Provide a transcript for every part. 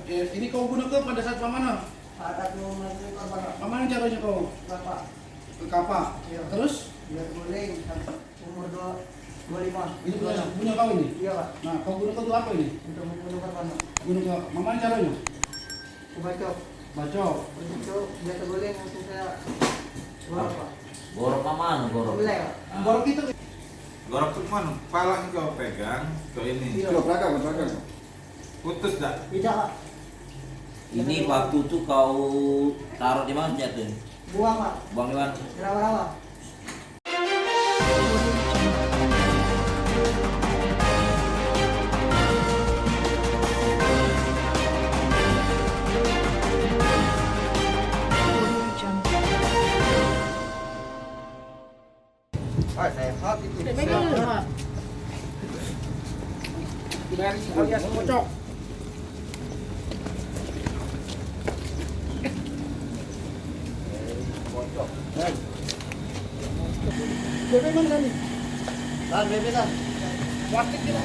Ini kau gunakan pada saat mana? Saat mau mencuri korban Pak. Mana caranya kau? Bapak. Ke kapak. Iya. Terus? Biar guling umur 25. Ini punya kau ini? Iya Pak. Nah, kau gunakan itu apa ini? Untuk membunuh korban Pak. Gunakan. Mana caranya? Kubacok. Bacok. Untuk biar terguling langsung saya gorok Pak. Gorok mana gorok? Mulai Pak. Borok itu. Gorok tuh mana? Palanya kau pegang, kau ini. Iya. Belakang. Putus dah. Tidak Pak. Ini waktu tuh kau taruh di mana tuh? Buang Pak. Buang di mana? Rawa-rawa. Ah, sehat itu. Dari alias bocok. Bebek mana tadi? Dan bebek dan. Plastik kita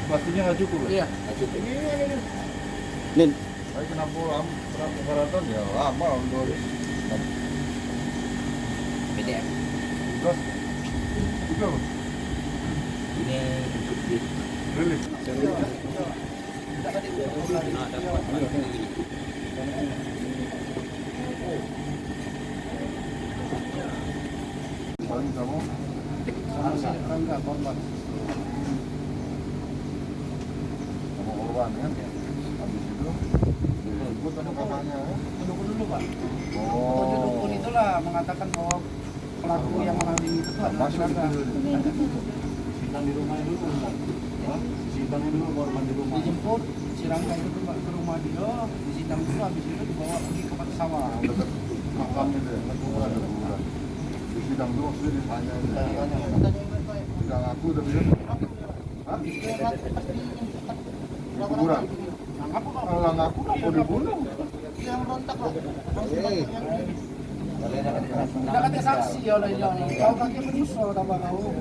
Plastiknya nggak cukup. Iya. Ini. Nin. Saya kena pulang, berapa maraton ya lama untuk PDF. terus itu Ini rilis. Paling kamu Rangga korban. kamu korban kan? Habis itu ikut sama kakaknya ya? Dulu Pak. Oh. Dukun itulah mengatakan bahwa pelaku yang mengalami itu tuh adalah Masuk Rangga. itu. Sidang di rumahnya dulu. Sidang dulu korban di rumah. Dijemput si Rangga itu ke rumah dia, disidang dulu, habis itu dibawa pergi ke tempat sawah. Dekat makam itu ya, kuburan. Di sidang dulu sudah ditanya. Tidak ngaku tapi dia. Hah? Di kuburan. Nah, apa kok? Kalau ngaku mau dibunuh. Yang rontak Pak. Tidak kata saksi ya oleh yang kau kaki menyusul tambah kau.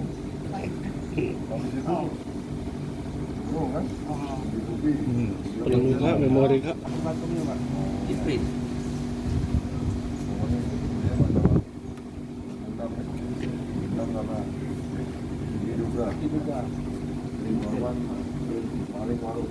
Habis itu oh kan? Ditutupi. Penuh kak, memori kak. Batunya Pak. di print. Pokoknya dia masalah dendam karena diduga korban paling waru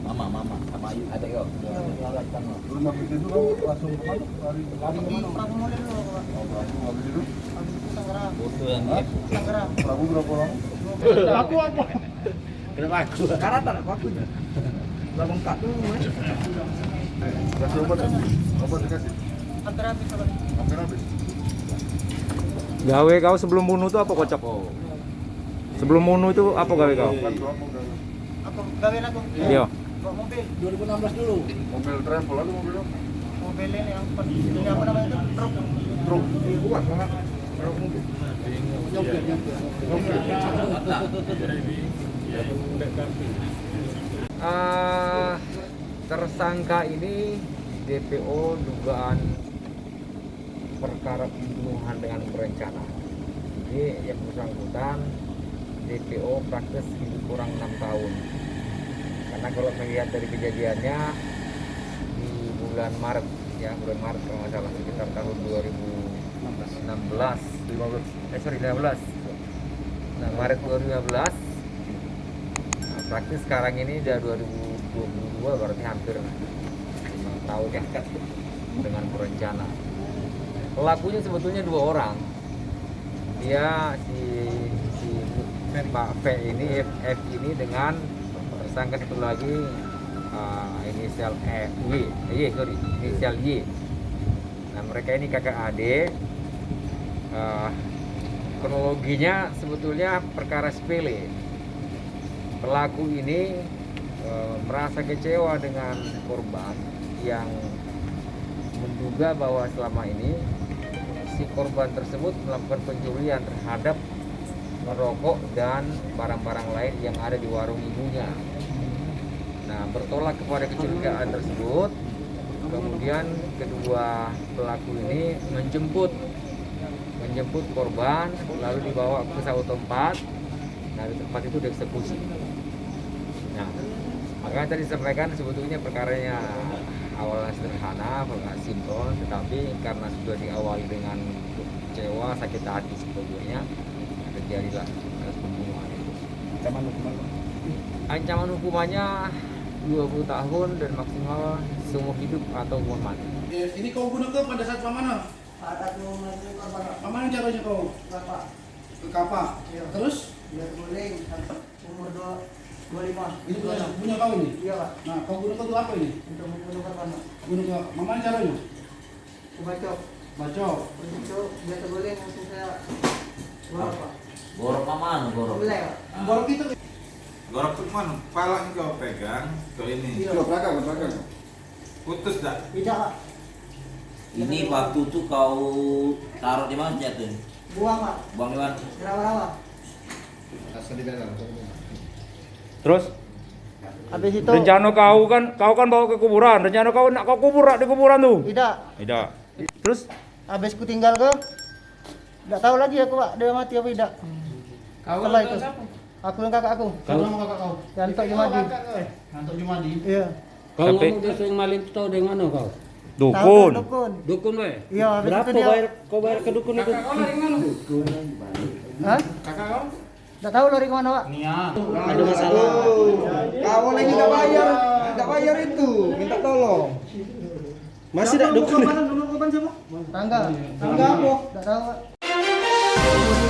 Mama sama Ayu ada kok. terus habis itu kamu langsung kemana? lari kemana? Prabu mulai dulu Pak. Oh, langsung habis itu Habis itu Tangerang. Foto yang dia. Tangerang. Prabu berapa lama? Aku apa? Kenapa aku? Karatan aku. Labang kat dulu. Kasih obat ya? Obat dikasih? Hampir habis Pak. Hampir habis? Gawe kau sebelum bunuh itu apa kocok? Sebelum bunuh itu apa gawe kau? Kan doang mau gawe. Aku gawin aku. Iya. Bawa mobil. 2016 dulu. Mobil travel atau mobil apa? Mobil ini yang ini apa namanya itu? Truk. Truk? Bukan, mana? Truk mobil? Nyopir. Tersangka ini DPO dugaan perkara pembunuhan dengan berencana. Jadi yang bersangkutan DPO praktis hidup kurang 6 tahun. Karena kalau melihat dari kejadiannya di bulan Maret, ya bulan Maret kalau nggak salah sekitar tahun 2016. 15. Nah, Maret 2015. Nah, praktis sekarang ini udah 2022, berarti hampir 5 tahun ya dengan berencana. Pelakunya sebetulnya 2 orang. Dia si Pak V ini, F ini dengan tersangka satu lagi inisial inisial Y. Nah, mereka ini kakak adik. Kronologinya sebetulnya perkara sepele. Pelaku ini merasa kecewa dengan korban yang menduga bahwa selama ini si korban tersebut melakukan pencurian terhadap merokok dan barang-barang lain yang ada di warung ibunya. Nah, bertolak kepada kecurigaan tersebut, kemudian kedua pelaku ini menjemput korban, lalu dibawa ke satu tempat Nah di tempat itu dieksekusi. Nah makanya tadi disampaikan sebetulnya perkaranya awalnya sederhana, simpel, tetapi karena sudah diawali dengan kecewa, sakit hati sebetulnya, terjadilah pembunuhan itu. Ancaman hukumannya 20 tahun dan maksimal seumur hidup atau hukuman mati. Ini kau gunakan pada saat mana? Ada tuh masih korban Mana caranya kau? berapa? Ke kapal. Iya. Terus? Dia guling umur 25. Ini punya kau ini? Iya pak. Nah, kau gunakan untuk apa ini? Untuk membunuh korban pak. Guna mana caranya? Kubacok. Bacok. Itu dia terguling langsung saya bawa pak. Gorok mana gorok? Belai pak. Borok itu. Gorok tuh mana? Palanya kau pegang ke ini. Iya. Ke belakang. Putus dah. Tidak pak. Ini waktu itu kau taruh di mana tuh? Buang pak. Buang di mana? Rawa-rawa. Asal di dalam. Terus Habis itu rencana kau kan bawa ke kuburan. Rencana kau nak kau kubur di kuburan tuh? tidak. Tidak. Terus Habis ku tinggal ke tidak tahu lagi aku pak dia mati apa tidak. Kau Setelah itu aku dan kakak aku. Kau nama kakak kau? Yanto Jumadi. Hantu Jumadi. Iya. Kau Sampai- ngomong desa yang maling itu tahu dari mana kau? dukun. Dukun. Dukun we. Iya, habis Berapa itu dia. kau bayar ke dukun itu? Kakak kau dari mana? Hah? Kakak kau? Tidak tahu lari kemana pak. Nia. Ada masalah. Kau lagi nggak bayar itu, minta tolong. Masih tak dukun. Tangga. Tangga apa? Tidak tahu pak.